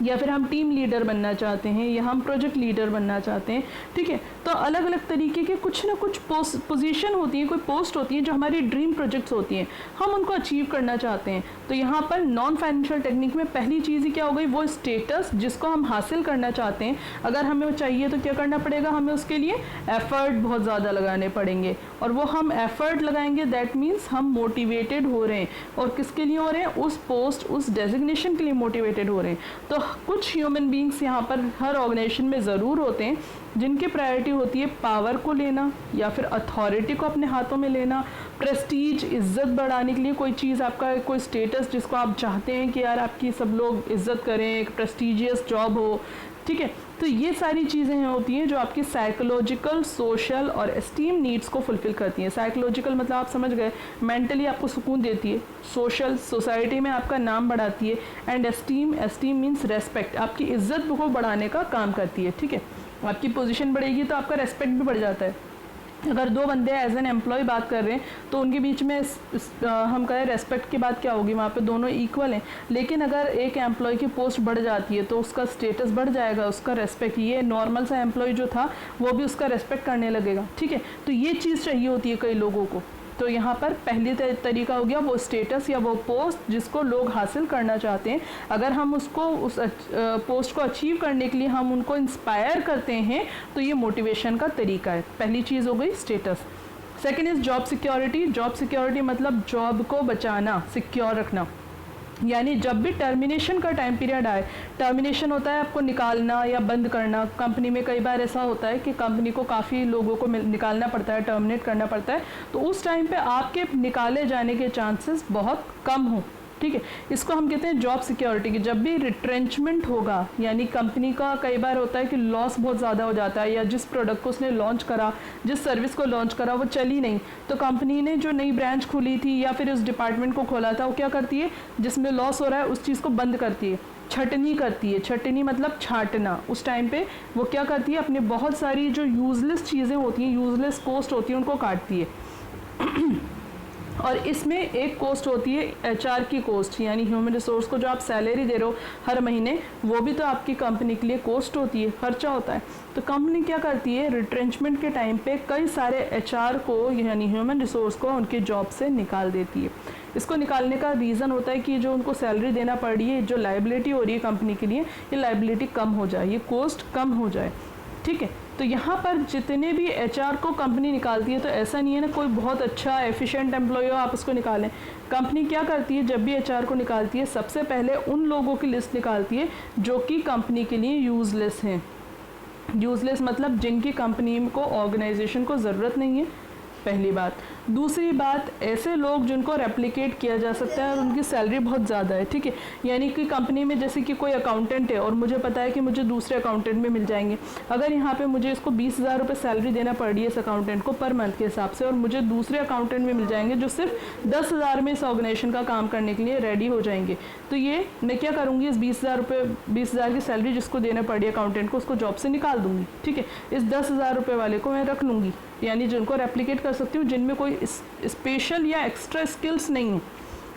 या फिर हम टीम लीडर बनना चाहते हैं, या हम प्रोजेक्ट लीडर बनना चाहते हैं। ठीक है, तो अलग अलग तरीके के कुछ ना कुछ पोजीशन होती है, कोई पोस्ट होती है जो हमारी ड्रीम प्रोजेक्ट्स होती हैं, हम उनको अचीव करना चाहते हैं। तो यहाँ पर नॉन फाइनेंशियल टेक्निक में पहली चीज़ ही क्या हो गई, वो स्टेटस जिसको हम हासिल करना चाहते हैं। अगर हमें वो चाहिए तो क्या करना पड़ेगा, हमें उसके लिए एफर्ट बहुत ज़्यादा लगाने पड़ेंगे, और वो हम एफर्ट लगाएंगे दैट मीन्स हम मोटिवेटेड हो रहे हैं। और किसके लिए हो रहे हैं, उस पोस्ट, उस डेजिग्नेशन के लिए मोटिवेटेड हो रहे हैं। तो कुछ ह्यूमन बींग्स यहाँ पर हर ऑर्गेनाइजेशन में ज़रूर होते हैं जिनकी प्रायोरिटी होती है पावर को लेना या फिर अथॉरिटी को अपने हाथों में लेना, प्रेस्टीज, इज्जत बढ़ाने के लिए कोई चीज़, आपका कोई स्टेटस जिसको आप चाहते हैं कि यार आपकी सब लोग इज्जत करें, एक प्रेस्टीजियस जॉब हो, ठीक है। तो ये सारी चीज़ें होती हैं जो आपकी साइकोलॉजिकल, सोशल और एस्टीम नीड्स को फुलफिल करती हैं। साइकोलॉजिकल मतलब आप समझ गए, मेंटली आपको सुकून देती है, सोशल, सोसाइटी में आपका नाम बढ़ाती है, एंड एस्टीम मीन्स रेस्पेक्ट, आपकी इज्जत को बढ़ाने का काम करती है, ठीक है। आपकी पोजीशन बढ़ेगी तो आपका रेस्पेक्ट भी बढ़ जाता है। अगर दो बंदे एज एन एम्प्लॉय बात कर रहे हैं तो उनके बीच में हम कहें रेस्पेक्ट की बात क्या होगी, वहाँ पे दोनों इक्वल हैं। लेकिन अगर एक एम्प्लॉय की पोस्ट बढ़ जाती है तो उसका स्टेटस बढ़ जाएगा, उसका रेस्पेक्ट, ये नॉर्मल सा एम्प्लॉय जो था वो भी उसका रेस्पेक्ट करने लगेगा, ठीक है। तो ये चीज़ चाहिए होती है कई लोगों को। तो यहाँ पर पहली तरीका हो गया वो स्टेटस या वो पोस्ट जिसको लोग हासिल करना चाहते हैं। अगर हम उसको उस पोस्ट को अचीव करने के लिए हम उनको इंस्पायर करते हैं तो ये मोटिवेशन का तरीका है। पहली चीज़ हो गई status. Second is job security. Job security मतलब जॉब को बचाना, सिक्योर रखना, यानी जब भी टर्मिनेशन का टाइम पीरियड आए, टर्मिनेशन होता है आपको निकालना या बंद करना। कंपनी में कई बार ऐसा होता है कि कंपनी को काफ़ी लोगों को निकालना पड़ता है, टर्मिनेट करना पड़ता है, तो उस टाइम पे आपके निकाले जाने के चांसेस बहुत कम हों, ठीक है। इसको हम कहते हैं जॉब सिक्योरिटी की। जब भी रिट्रेंचमेंट होगा, यानी कंपनी का कई बार होता है कि लॉस बहुत ज़्यादा हो जाता है, या जिस प्रोडक्ट को उसने लॉन्च करा, जिस सर्विस को लॉन्च करा वो चली नहीं, तो कंपनी ने जो नई ब्रांच खोली थी या फिर उस डिपार्टमेंट को खोला था वो क्या करती है, जिसमें लॉस हो रहा है उस चीज़ को बंद करती है, छटनी करती है। छटनी मतलब छांटना। उस टाइम पे वो क्या करती है, अपने बहुत सारी जो यूजलेस चीज़ें होती हैं, यूजलेस कॉस्ट होती है, उनको काटती है। और इसमें एक कॉस्ट होती है एचआर की कॉस्ट, यानी ह्यूमन रिसोर्स को जो आप सैलरी दे रहे हो हर महीने, वो भी तो आपकी कंपनी के लिए कॉस्ट होती है, खर्चा होता है। तो कंपनी क्या करती है, रिट्रेंचमेंट के टाइम पे कई सारे एचआर को यानी ह्यूमन रिसोर्स को उनके जॉब से निकाल देती है। इसको निकालने का रीज़न होता है कि जो उनको सैलरी देना पड़ रही है, जो लायबिलिटी हो रही है कंपनी के लिए, ये लायबिलिटी कम हो जाए, ये कॉस्ट कम हो जाए, ठीक है। तो यहाँ पर जितने भी एचआर को कंपनी निकालती है, तो ऐसा नहीं है ना कोई बहुत अच्छा एफिशिएंट एम्प्लॉय हो आप उसको निकालें। कंपनी क्या करती है, जब भी एचआर को निकालती है सबसे पहले उन लोगों की लिस्ट निकालती है जो कि कंपनी के लिए यूजलेस हैं। यूजलेस मतलब जिनकी कंपनी को, ऑर्गेनाइजेशन को ज़रूरत नहीं है, पहली बात। दूसरी बात, ऐसे लोग जिनको रेप्लिकेट किया जा सकता है और उनकी सैलरी बहुत ज़्यादा है, ठीक है। यानी कि कंपनी में जैसे कि कोई अकाउंटेंट है और मुझे पता है कि मुझे दूसरे अकाउंटेंट में मिल जाएंगे। अगर यहाँ पे मुझे इसको 20,000 रुपये सैलरी देना पड़ रही है इस अकाउंटेंट को पर मंथ के हिसाब से, और मुझे दूसरे अकाउंटेंट में मिल जाएंगे जो सिर्फ 10,000 में इस ऑर्गेनाइजेशन का काम करने के लिए रेडी हो जाएंगे, तो ये मैं क्या करूँगी, इस 20,000 की सैलरी जिसको देना पड़ रही है अकाउंटेंट को, उसको जॉब से निकाल दूँगी, ठीक है। इस 10,000 रुपये वाले को मैं रख लूँगी, यानी जिनको रेप्लिकेट कर सकती हूँ, जिनमें कोई स्पेशल या एक्स्ट्रा स्किल्स नहीं है,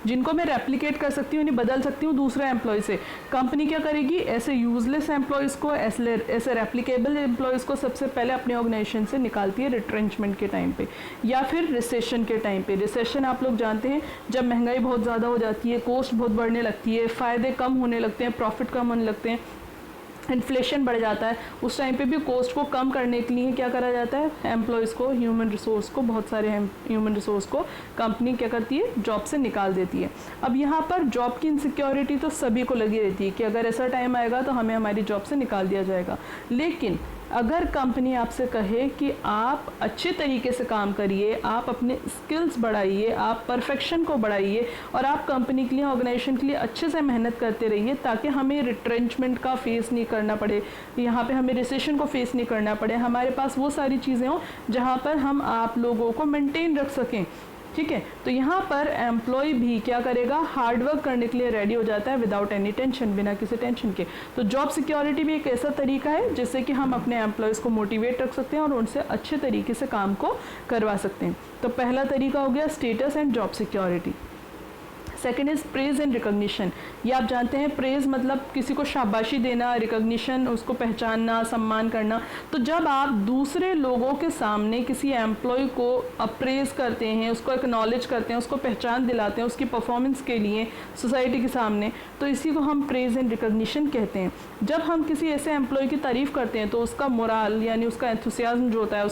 जिनको मैं रेप्लिकेट कर सकती हूँ, बदल सकती हूँ दूसरे एम्प्लॉय से। कंपनी क्या करेगी, ऐसे यूजलेस एम्प्लॉयज़ को, ऐसे रेप्लिकेबल एम्प्लॉयज़ को सबसे पहले अपने ऑर्गेनाइजेशन से निकालती है रिट्रेंचमेंट के टाइम पे या फिर रिसेशन के टाइम पे। रिसेशन आप लोग जानते हैं, जब महंगाई बहुत ज़्यादा हो जाती है, कॉस्ट बहुत बढ़ने लगती है, फ़ायदे कम होने लगते हैं, प्रॉफिट कम होने लगते हैं, इन्फ्लेशन बढ़ जाता है, उस टाइम पे भी कॉस्ट को कम करने के लिए क्या करा जाता है, एम्प्लॉयज़ को, ह्यूमन रिसोर्स को, बहुत सारे ह्यूमन रिसोर्स को कंपनी क्या करती है, जॉब से निकाल देती है। अब यहाँ पर जॉब की इनसिक्योरिटी तो सभी को लगी रहती है कि अगर ऐसा टाइम आएगा तो हमें हमारी जॉब से निकाल दिया जाएगा। लेकिन अगर कंपनी आपसे कहे कि आप अच्छे तरीके से काम करिए, आप अपने स्किल्स बढ़ाइए, आप परफेक्शन को बढ़ाइए और आप कंपनी के लिए, ऑर्गेनाइजेशन के लिए अच्छे से मेहनत करते रहिए, ताकि हमें रिट्रेंचमेंट का फेस नहीं करना पड़े, यहाँ पे हमें रिसेशन को फेस नहीं करना पड़े, हमारे पास वो सारी चीज़ें हों जहाँ पर हम आप लोगों को मेंटेन रख सकें, ठीक है। तो यहाँ पर एम्प्लॉय भी क्या करेगा, हार्डवर्क करने के लिए रेडी हो जाता है विदाउट एनी टेंशन, बिना किसी टेंशन के। तो जॉब सिक्योरिटी भी एक ऐसा तरीका है जिससे कि हम अपने एम्प्लॉयज़ को मोटिवेट रख सकते हैं और उनसे अच्छे तरीके से काम को करवा सकते हैं। तो पहला तरीका हो गया status and job security. Second is praise and recognition. ये आप जानते हैं, प्रेज मतलब किसी को शाबाशी देना, रिकॉग्निशन उसको पहचानना, सम्मान करना। तो जब आप दूसरे लोगों के सामने किसी एम्प्लॉय को अप्रेज करते हैं, उसको एक्नॉलेज करते हैं, उसको पहचान दिलाते हैं उसकी परफॉर्मेंस के लिए सोसाइटी के सामने, तो इसी को हम प्रेज एंड रिकॉग्निशन कहते हैं। जब हम किसी ऐसे एम्प्लॉय की तारीफ़ करते हैं तो उसका मोराल यानी उसका एंथुसियाज्म जो होता है,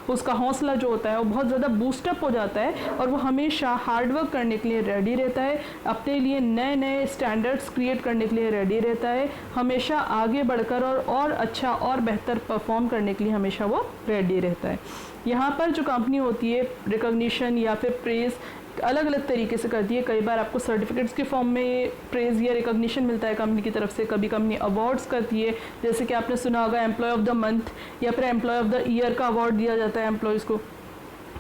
उसका हौसला जो होता है वो बहुत ज़्यादा बूस्टअप हो जाता है और वो हमेशा हार्डवर्क करने के लिए रेडी रहता है, है, अपने लिए नए नए स्टैंडर्ड्स क्रिएट करने के लिए रेडी रहता है, हमेशा आगे बढ़कर और अच्छा और बेहतर परफॉर्म करने के लिए हमेशा वो रेडी रहता है। यहाँ पर जो कंपनी होती है रिकॉग्निशन या फिर प्रेज अलग अलग तरीके से करती है। कई बार आपको सर्टिफिकेट्स के फॉर्म में प्रेज या रिकॉग्निशन मिलता है कंपनी की तरफ से, कभी कंपनी अवार्ड्स करती है, जैसे कि आपने सुना होगा एम्प्लॉय ऑफ द मंथ या फिर एम्प्लॉय ऑफ द ईयर का अवार्ड दिया जाता है एम्प्लॉयज़ को।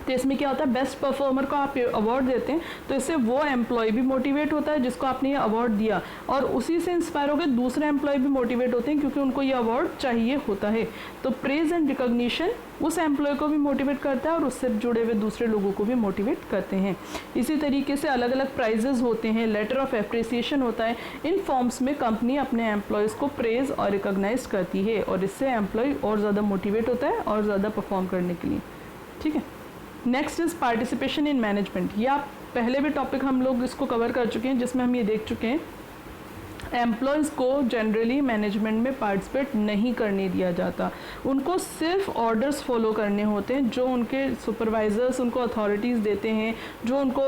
तो इसमें क्या होता है, बेस्ट परफॉर्मर को आप अवार्ड देते हैं तो इससे वो एम्प्लॉय भी मोटिवेट होता है जिसको आपने ये अवार्ड दिया, और उसी से इंस्पायर होकर दूसरे एम्प्लॉय भी मोटिवेट होते हैं क्योंकि उनको ये अवार्ड चाहिए होता है। तो प्रेज एंड रिकॉग्निशन उस एम्प्लॉय को भी मोटिवेट करता है और उससे जुड़े हुए दूसरे लोगों को भी मोटिवेट करते हैं। इसी तरीके से अलग अलग प्राइजेस होते हैं, लेटर ऑफ एप्रिसिएशन होता है। इन फॉर्म्स में कंपनी अपने एम्प्लॉयज़ को प्रेज और रिकॉग्नाइज करती है और इससे एम्प्लॉय और ज़्यादा मोटिवेट होता है और ज़्यादा परफॉर्म करने के लिए। ठीक है, next is participation in management. ये आप पहले भी टॉपिक हम लोग इसको कवर कर चुके हैं जिसमें हम ये देख चुके हैं एम्प्लॉयज़ को जनरली मैनेजमेंट में पार्टिसिपेट नहीं करने दिया जाता, उनको सिर्फ ऑर्डर्स फॉलो करने होते हैं जो उनके सुपरवाइजर्स उनको अथॉरिटीज़ देते हैं, जो उनको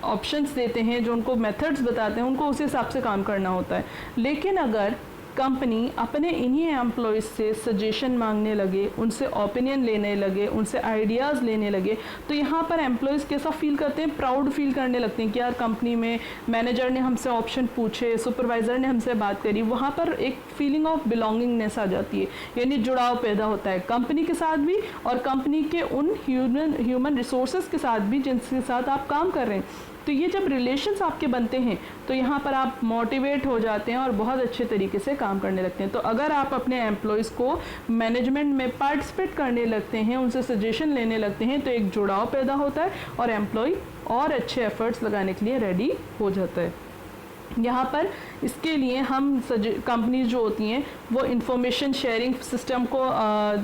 ऑप्शंस देते हैं, जो उनको मेथड्स बताते हैं, उनको उस हिसाब से काम करना होता है। लेकिन अगर कंपनी अपने इन्हीं एम्प्लॉयज़ से सजेशन मांगने लगे, उनसे ओपिनियन लेने लगे, उनसे आइडियाज़ लेने लगे, तो यहाँ पर एम्प्लॉयज़ कैसा फील करते हैं, प्राउड फील करने लगते हैं कि यार कंपनी में मैनेजर ने हमसे ऑप्शन पूछे, सुपरवाइज़र ने हमसे बात करी। वहाँ पर एक फीलिंग ऑफ बिलोंगिंगनेस आ जाती है, यानी जुड़ाव पैदा होता है कंपनी के साथ भी और कंपनी के उन ह्यूमन रिसोर्सेज के साथ भी जिनके साथ आप काम कर रहे हैं। तो ये जब रिलेशंस आपके बनते हैं तो यहाँ पर आप मोटिवेट हो जाते हैं और बहुत अच्छे तरीके से काम करने लगते हैं। तो अगर आप अपने एम्प्लॉयज़ को मैनेजमेंट में पार्टिसिपेट करने लगते हैं, उनसे सजेशन लेने लगते हैं, तो एक जुड़ाव पैदा होता है और एम्प्लॉय और अच्छे एफर्ट्स लगाने के लिए रेडी हो जाता है। यहाँ पर इसके लिए हम कंपनीज जो होती हैं वो इंफॉर्मेशन शेयरिंग सिस्टम को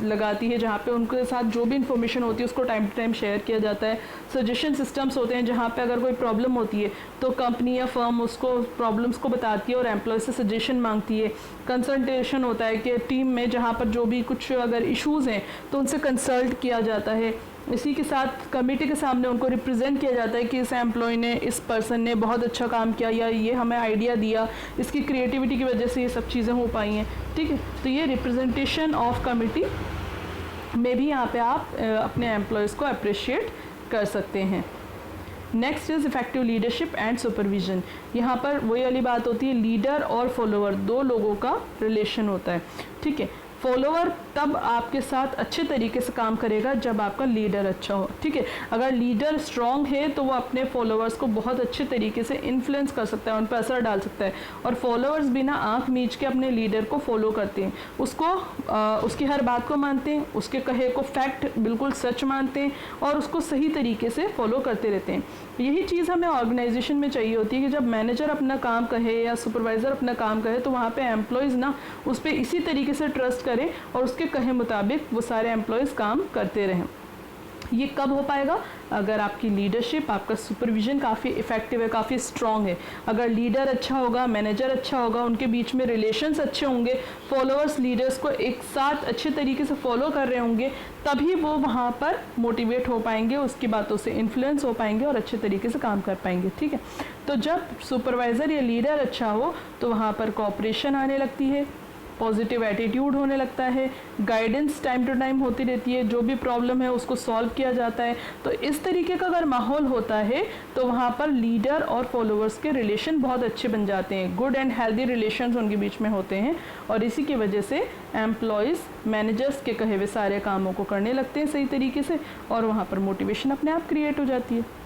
लगाती है, जहाँ पे उनके साथ जो भी इंफॉर्मेशन होती है उसको टाइम टू टाइम शेयर किया जाता है। सजेशन सिस्टम्स होते हैं जहाँ पे अगर कोई प्रॉब्लम होती है तो कंपनी या फर्म उसको प्रॉब्लम्स को बताती है और एम्प्लॉय से सजेशन मांगती है। कंसल्टेशन होता है कि टीम में जहाँ पर जो भी कुछ अगर इश्यूज़ हैं तो उनसे कंसल्ट किया जाता है। इसी के साथ कमेटी के सामने उनको रिप्रेजेंट किया जाता है कि इस एम्प्लॉय ने, इस पर्सन ने बहुत अच्छा काम किया या ये हमें आइडिया दिया, इसकी क्रिएटिविटी की वजह से ये सब चीज़ें हो पाई हैं। ठीक है, तो ये रिप्रेजेंटेशन ऑफ कमेटी में भी यहाँ पे आप अपने एम्प्लॉयज़ को अप्रिशिएट कर सकते हैं। Next is effective leadership and supervision. यहाँ पर वही वाली बात होती है, लीडर और फॉलोअर दो लोगों का रिलेशन होता है। ठीक है, फॉलोअर तब आपके साथ अच्छे तरीके से काम करेगा जब आपका लीडर अच्छा हो। ठीक है, अगर लीडर स्ट्रांग है तो वो अपने फॉलोअर्स को बहुत अच्छे तरीके से इन्फ्लुएंस कर सकता है, उन पर असर डाल सकता है, और फॉलोअर्स बिना आंख मीच के अपने लीडर को फॉलो करते हैं, उसको उसकी हर बात को मानते हैं, उसके कहे को फैक्ट बिल्कुल सच मानते हैं और उसको सही तरीके से फॉलो करते रहते हैं। यही चीज़ हमें ऑर्गेनाइजेशन में चाहिए होती है कि जब मैनेजर अपना काम कहे या सुपरवाइज़र अपना काम कहे तो वहाँ पे एम्प्लॉयज़ ना उस पर इसी तरीके से ट्रस्ट करें और उसके कहे मुताबिक वो सारे एम्प्लॉयज़ काम करते रहें। ये कब हो पाएगा? अगर आपकी लीडरशिप, आपका सुपरविजन काफ़ी इफ़ेक्टिव है, काफ़ी स्ट्रॉन्ग है। अगर लीडर अच्छा होगा, मैनेजर अच्छा होगा, उनके बीच में रिलेशंस अच्छे होंगे, फॉलोअर्स लीडर्स को एक साथ अच्छे तरीके से फॉलो कर रहे होंगे, तभी वो वहाँ पर मोटिवेट हो पाएंगे, उसकी बातों से इन्फ्लुएंस हो पाएंगे और अच्छे तरीके से काम कर पाएंगे। ठीक है, तो जब सुपरवाइज़र या लीडर अच्छा हो तो वहाँ पर कोऑपरेशन आने लगती है, पॉजिटिव एटीट्यूड होने लगता है, गाइडेंस टाइम टू टाइम होती रहती है, जो भी प्रॉब्लम है उसको सॉल्व किया जाता है। तो इस तरीके का अगर माहौल होता है तो वहाँ पर लीडर और फॉलोअर्स के रिलेशन बहुत अच्छे बन जाते हैं, गुड एंड हेल्दी रिलेशंस उनके बीच में होते हैं और इसी की वजह से एम्प्लॉयज़ मैनेजर्स के कहे हुए सारे कामों को करने लगते हैं सही तरीके से और वहाँ पर मोटिवेशन अपने आप क्रिएट हो जाती है।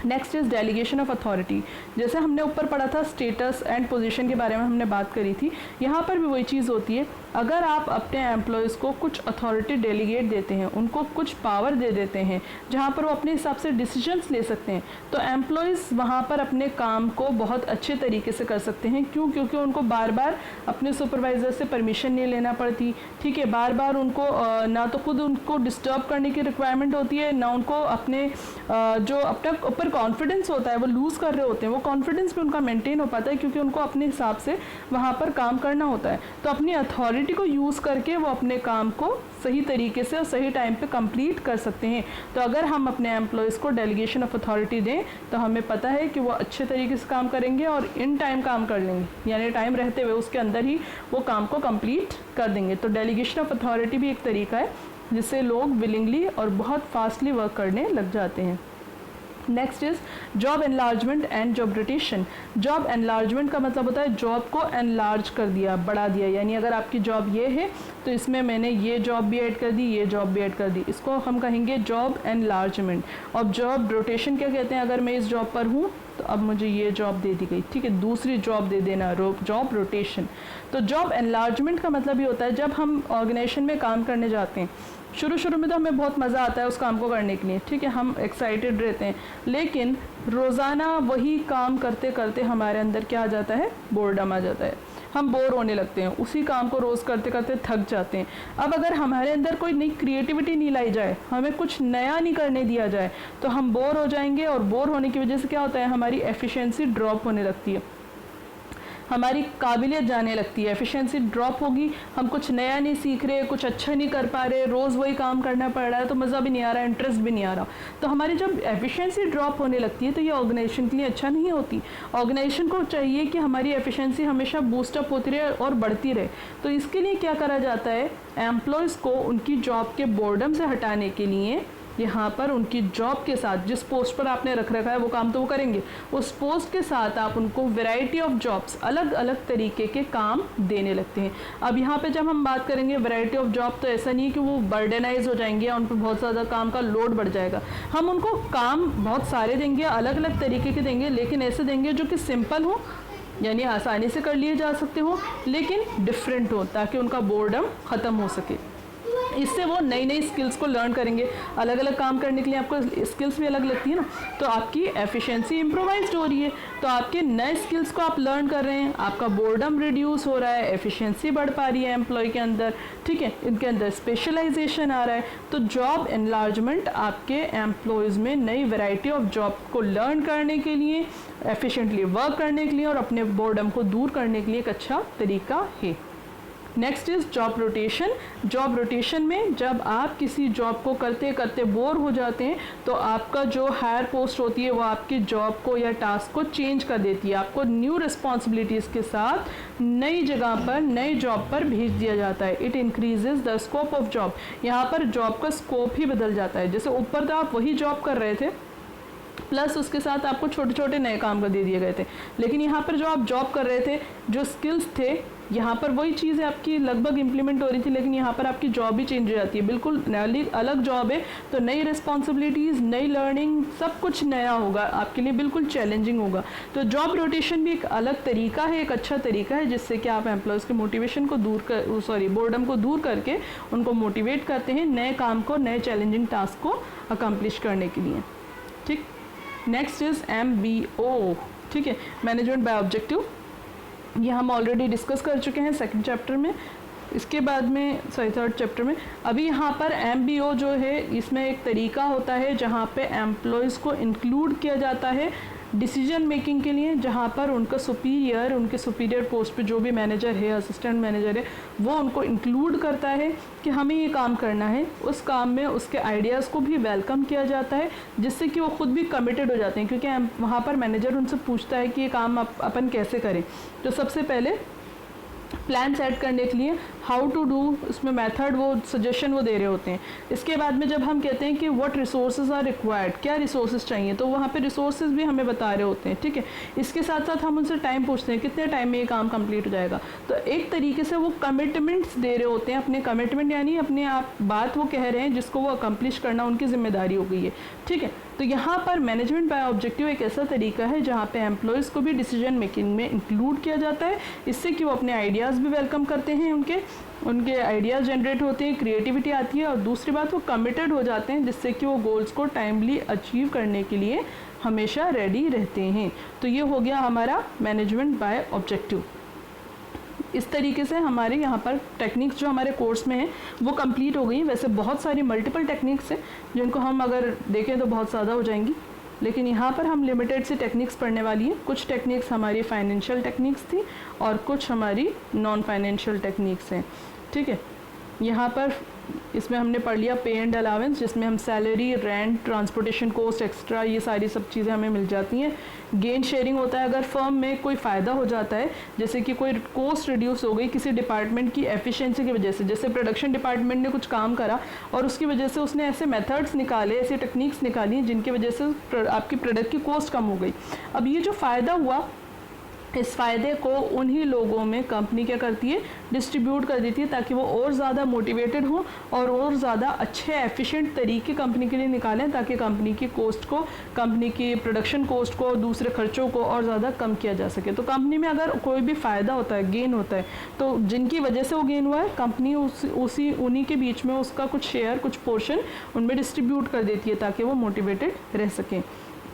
Next is delegation of authority. जैसे हमने ऊपर पढ़ा था स्टेटस एंड पोजीशन के बारे में हमने बात करी थी, यहाँ पर भी वही चीज़ होती है। अगर आप अपने एम्प्लॉयज़ को कुछ अथॉरिटी डेलीगेट देते हैं, उनको कुछ पावर दे देते हैं जहाँ पर वो अपने हिसाब से डिसीजंस ले सकते हैं, तो एम्प्लॉयज़ वहाँ पर अपने काम को बहुत अच्छे तरीके से कर सकते हैं। क्यों? क्योंकि उनको बार बार अपने सुपरवाइज़र से परमिशन नहीं लेना पड़ती। ठीक है, बार बार उनको ना तो खुद उनको डिस्टर्ब करने की रिक्वायरमेंट होती है, ना उनको अपने जो अपने ऊपर अंदर कॉन्फिडेंस होता है वो लूज़ कर रहे होते हैं, वो कॉन्फिडेंस भी उनका मेंटेन हो पाता है क्योंकि उनको अपने हिसाब से वहाँ पर काम करना होता है। तो अपनी अथॉरिटी को यूज़ करके वो अपने काम को सही तरीके से और सही टाइम पे कंप्लीट कर सकते हैं। तो अगर हम अपने एम्प्लॉयज़ को डेलीगेशन ऑफ अथॉरिटी दें तो हमें पता है कि वो अच्छे तरीके से काम करेंगे और इन टाइम काम कर लेंगे, यानी टाइम रहते हुए उसके अंदर ही वो काम को कंप्लीट कर देंगे। तो डेलीगेशन ऑफ अथॉरिटी भी एक तरीका है जिससे लोग विलिंगली और बहुत फास्टली वर्क करने लग जाते हैं। Next is job enlargement and job rotation. Job enlargement का मतलब होता है जॉब को एनलार्ज कर दिया, बढ़ा दिया, यानी अगर आपकी जॉब ये है तो इसमें मैंने ये जॉब भी ऐड कर दी, ये जॉब भी ऐड कर दी, इसको हम कहेंगे जॉब एनलार्जमेंट। और जॉब रोटेशन क्या कहते हैं, अगर मैं इस जॉब पर हूँ तो अब मुझे ये जॉब दे दी गई, ठीक है, दूसरी जॉब दे देना, जॉब रोटेशन। तो जॉब एनलार्जमेंट का मतलब ये होता है जब हम ऑर्गेनाइजेशन में काम करने जाते हैं, शुरू में तो हमें बहुत मज़ा आता है उस काम को करने के लिए, ठीक है, हम एक्साइटेड रहते हैं, लेकिन रोज़ाना वही काम करते करते हमारे अंदर क्या आ जाता है, बोर्डम आ जाता है, हम बोर होने लगते हैं, उसी काम को रोज़ करते करते थक जाते हैं। अब अगर हमारे अंदर कोई नई क्रिएटिविटी नहीं लाई जाए, हमें कुछ नया नहीं करने दिया जाए, तो हम बोर हो जाएंगे और बोर होने की वजह से क्या होता है, हमारी एफिशिएंसी ड्रॉप होने लगती है, हमारी काबिलियत जाने लगती है, एफिशिएंसी ड्रॉप होगी, हम कुछ नया नहीं सीख रहे, कुछ अच्छा नहीं कर पा रहे, रोज़ वही काम करना पड़ रहा है तो मज़ा भी नहीं आ रहा, इंटरेस्ट भी नहीं आ रहा। तो हमारी जब एफिशिएंसी ड्रॉप होने लगती है तो ये ऑर्गेनाइजेशन के लिए अच्छा नहीं होती। ऑर्गेनाइजेशन को चाहिए कि हमारी एफिशिएंसी हमेशा बूस्टअप होती रहे और बढ़ती रहे। तो इसके लिए क्या करा जाता है, एम्प्लॉयज़ को उनकी जॉब के बोर्डम से हटाने के लिए यहाँ पर उनकी जॉब के साथ, जिस पोस्ट पर आपने रख रखा है वो काम तो वो करेंगे, उस पोस्ट के साथ आप उनको वैरायटी ऑफ जॉब्स, अलग अलग तरीके के काम देने लगते हैं। अब यहाँ पे जब हम बात करेंगे वैरायटी ऑफ जॉब, तो ऐसा नहीं है कि वो बर्डनाइज हो जाएंगे या उन पर बहुत ज़्यादा काम का लोड बढ़ जाएगा। हम उनको काम बहुत सारे देंगे, अलग अलग तरीके के देंगे, लेकिन ऐसे देंगे जो कि सिंपल हो, यानी आसानी से कर लिए जा सकते हो, लेकिन डिफरेंट हो, ताकि उनका बोर्डम ख़त्म हो सके। इससे वो नई नई स्किल्स को लर्न करेंगे। अलग अलग काम करने के लिए आपको स्किल्स भी अलग लगती है ना, तो आपकी एफिशिएंसी इम्प्रोवाइज्ड हो रही है, तो आपके नए स्किल्स को आप लर्न कर रहे हैं, आपका बोर्डम रिड्यूस हो रहा है, एफिशिएंसी बढ़ पा रही है एम्प्लॉय के अंदर, ठीक है, इनके अंदर स्पेशलाइजेशन आ रहा है। तो जॉब एनलार्जमेंट आपके एम्प्लॉयज़ में नई वैरायटी ऑफ जॉब को लर्न करने के लिए, एफिशिएंटली वर्क करने के लिए और अपने बोर्डम को दूर करने के लिए एक अच्छा तरीका है। Next is job rotation. Job rotation में जब आप किसी जॉब को करते करते बोर हो जाते हैं तो आपका जो हायर पोस्ट होती है वो आपकी जॉब को या टास्क को चेंज कर देती है, आपको न्यू रिस्पॉन्सिबिलिटीज़ के साथ नई जगह पर, नई जॉब पर भेज दिया जाता है। It increases the scope of job. यहाँ पर जॉब का स्कोप ही बदल जाता है। जैसे ऊपर तो आप वही जॉब कर रहे थे, प्लस उसके साथ आपको छोटे छोटे नए काम कर दे दिए गए थे, लेकिन यहाँ पर जो आप जॉब कर रहे थे, जो स्किल्स थे, यहाँ पर वही चीज़ें आपकी लगभग इम्प्लीमेंट हो रही थी, लेकिन यहाँ पर आपकी जॉब भी चेंज हो जाती है, बिल्कुल अलग जॉब है, तो नई रिस्पॉन्सिबिलिटीज़, नई लर्निंग, सब कुछ नया होगा आपके लिए, बिल्कुल चैलेंजिंग होगा। तो जॉब रोटेशन भी एक अलग तरीका है, एक अच्छा तरीका है, जिससे कि आप एम्प्लॉयज़ के मोटिवेशन को बोर्डम को दूर करके उनको मोटिवेट करते हैं नए काम को, नए चैलेंजिंग टास्क को अकम्प्लिश करने के लिए। ठीक, नेक्स्ट इज MBO, ठीक है, मैनेजमेंट बाय ऑब्जेक्टिव। ये हम ऑलरेडी डिस्कस कर चुके हैं सेकंड चैप्टर में, इसके बाद में थर्ड चैप्टर में। अभी यहाँ पर MBO जो है, इसमें एक तरीका होता है जहाँ पे एम्प्लॉयज़ को इंक्लूड किया जाता है डिसीजन मेकिंग के लिए, जहाँ पर उनका सुपीरियर, उनके सुपीरियर पोस्ट पे जो भी मैनेजर है, असिस्टेंट मैनेजर है, वो उनको इंक्लूड करता है कि हमें ये काम करना है। उस काम में उसके आइडियाज़ को भी वेलकम किया जाता है, जिससे कि वो खुद भी कमिटेड हो जाते हैं, क्योंकि वहाँ पर मैनेजर उनसे पूछता है कि ये काम अपन कैसे करें। तो सबसे पहले प्लान सेट करने के लिए हाउ टू डू, उसमें मेथड वो सजेशन वो दे रहे होते हैं। इसके बाद में जब हम कहते हैं कि व्हाट रिसोर्सेज आर रिक्वायर्ड, क्या रिसोर्सेज चाहिए, तो वहाँ पे रिसोर्सेज भी हमें बता रहे होते हैं, ठीक है। इसके साथ साथ हम उनसे टाइम पूछते हैं, कितने टाइम में ये काम कंप्लीट हो जाएगा। तो एक तरीके से वो कमिटमेंट्स दे रहे होते हैं, अपने कमिटमेंट, यानी अपने आप बात वो कह रहे हैं जिसको वो अकम्प्लिश करना उनकी जिम्मेदारी हो गई है, ठीक है। तो यहाँ पर मैनेजमेंट बाय ऑब्जेक्टिव एक ऐसा तरीका है जहाँ पे एम्प्लॉयज़ को भी डिसीजन मेकिंग में इंक्लूड किया जाता है, इससे कि वो अपने आइडियाज़ भी वेलकम करते हैं, उनके आइडियाज़ जनरेट होते हैं, क्रिएटिविटी आती है, और दूसरी बात वो कमिटेड हो जाते हैं, जिससे कि वो गोल्स को टाइमली अचीव करने के लिए हमेशा रेडी रहते हैं। तो ये हो गया हमारा मैनेजमेंट बाय ऑब्जेक्टिव। इस तरीके से हमारे यहाँ पर टेक्निक्स जो हमारे कोर्स में है वो कंप्लीट हो गई। वैसे बहुत सारी मल्टीपल टेक्निक्स हैं जिनको हम अगर देखें तो बहुत ज़्यादा हो जाएंगी, लेकिन यहाँ पर हम लिमिटेड सी टेक्निक्स पढ़ने वाली हैं। कुछ टेक्निक्स हमारी फाइनेंशियल टेक्निक्स थी और कुछ हमारी नॉन फाइनेंशियल टेक्निक्स हैं, ठीक है। यहाँ पर इसमें हमने पढ़ लिया पे एंड अलावेंस, जिसमें हम salary, rent, transportation cost, extra, ये सारी सब चीज़ें हमें मिल जाती हैं। गेन शेयरिंग होता है अगर फर्म में कोई फ़ायदा हो जाता है, जैसे कि कोई कॉस्ट रिड्यूस हो गई किसी डिपार्टमेंट की एफिशिएंसी की वजह से, जैसे प्रोडक्शन डिपार्टमेंट ने कुछ काम करा और उसकी वजह से उसने ऐसे मेथड्स निकाले, ऐसी टेक्निक्स निकाली जिनकी वजह से आपकी प्रोडक्ट की कॉस्ट कम हो गई। अब ये जो फ़ायदा हुआ, इस फ़ायदे को उन्हीं लोगों में कंपनी क्या करती है, डिस्ट्रीब्यूट कर देती है, ताकि वो और ज़्यादा मोटिवेटेड हों और ज़्यादा अच्छे एफिशिएंट तरीके कंपनी के लिए निकालें, ताकि कंपनी की कॉस्ट को, कंपनी की प्रोडक्शन कॉस्ट को, दूसरे खर्चों को और ज़्यादा कम किया जा सके। तो कंपनी में अगर कोई भी फ़ायदा होता है, गेन होता है, तो जिनकी वजह से वो गेन हुआ है, कंपनी उन्हीं के बीच में उसका कुछ शेयर, कुछ पोर्शन उनमें डिस्ट्रीब्यूट कर देती है, ताकि वो मोटिवेटेड रह सकें।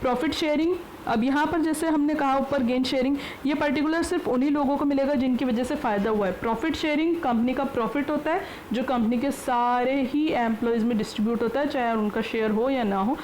प्रॉफिट शेयरिंग, अब यहाँ पर जैसे हमने कहा ऊपर गेन शेयरिंग, ये पर्टिकुलर सिर्फ उन्हीं लोगों को मिलेगा जिनकी वजह से फ़ायदा हुआ है। प्रॉफिट शेयरिंग कंपनी का प्रॉफिट होता है जो कंपनी के सारे ही एम्प्लॉयज़ में डिस्ट्रीब्यूट होता है, चाहे उनका शेयर हो या ना हो,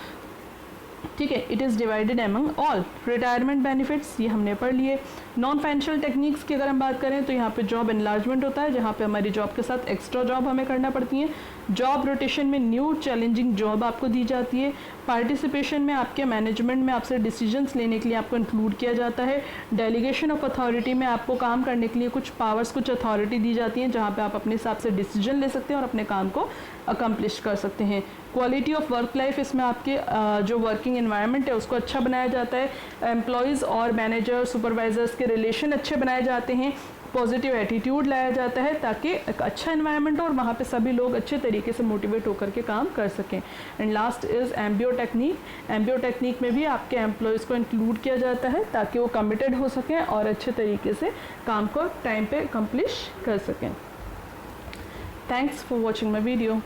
ठीक है। It is divided among all. Retirement benefits ये हमने पढ़ लिए। नॉन फाइनेंशियल टेक्निक्स की अगर हम बात करें तो यहाँ पे जॉब एनलार्जमेंट होता है, जहाँ पे हमारी जॉब के साथ एक्स्ट्रा जॉब हमें करना पड़ती है। जॉब रोटेशन में न्यू चैलेंजिंग जॉब आपको दी जाती है। पार्टिसिपेशन में आपके मैनेजमेंट में आपसे डिसीजंस लेने के लिए आपको इंक्लूड किया जाता है। डेलीगेशन ऑफ अथॉरिटी में आपको काम करने के लिए कुछ पावर्स, कुछ अथॉरिटी दी जाती हैं, जहाँ पे आप अपने हिसाब से डिसीजन ले सकते हैं और अपने काम को अकम्प्लिश कर सकते हैं। क्वालिटी ऑफ वर्क लाइफ, इसमें आपके जो वर्किंग एनवायरनमेंट है उसको अच्छा बनाया जाता है। एम्प्लॉयज़ और मैनेजर, सुपरवाइजर्स के रिलेशन अच्छे बनाए जाते हैं। पॉजिटिव एटीट्यूड लाया जाता है ताकि एक अच्छा एनवायरनमेंट हो और वहाँ पे सभी लोग अच्छे तरीके से मोटिवेट होकर के काम कर सकें। एंड लास्ट इज़ एम्बियो टेक्निक। एम्बियो टेक्निक में भी आपके एम्प्लॉयज़ को इंक्लूड किया जाता है ताकि वो कमिटेड हो सकें और अच्छे तरीके से काम को टाइम पे अकम्प्लिश कर सकें। Thanks for watching my video.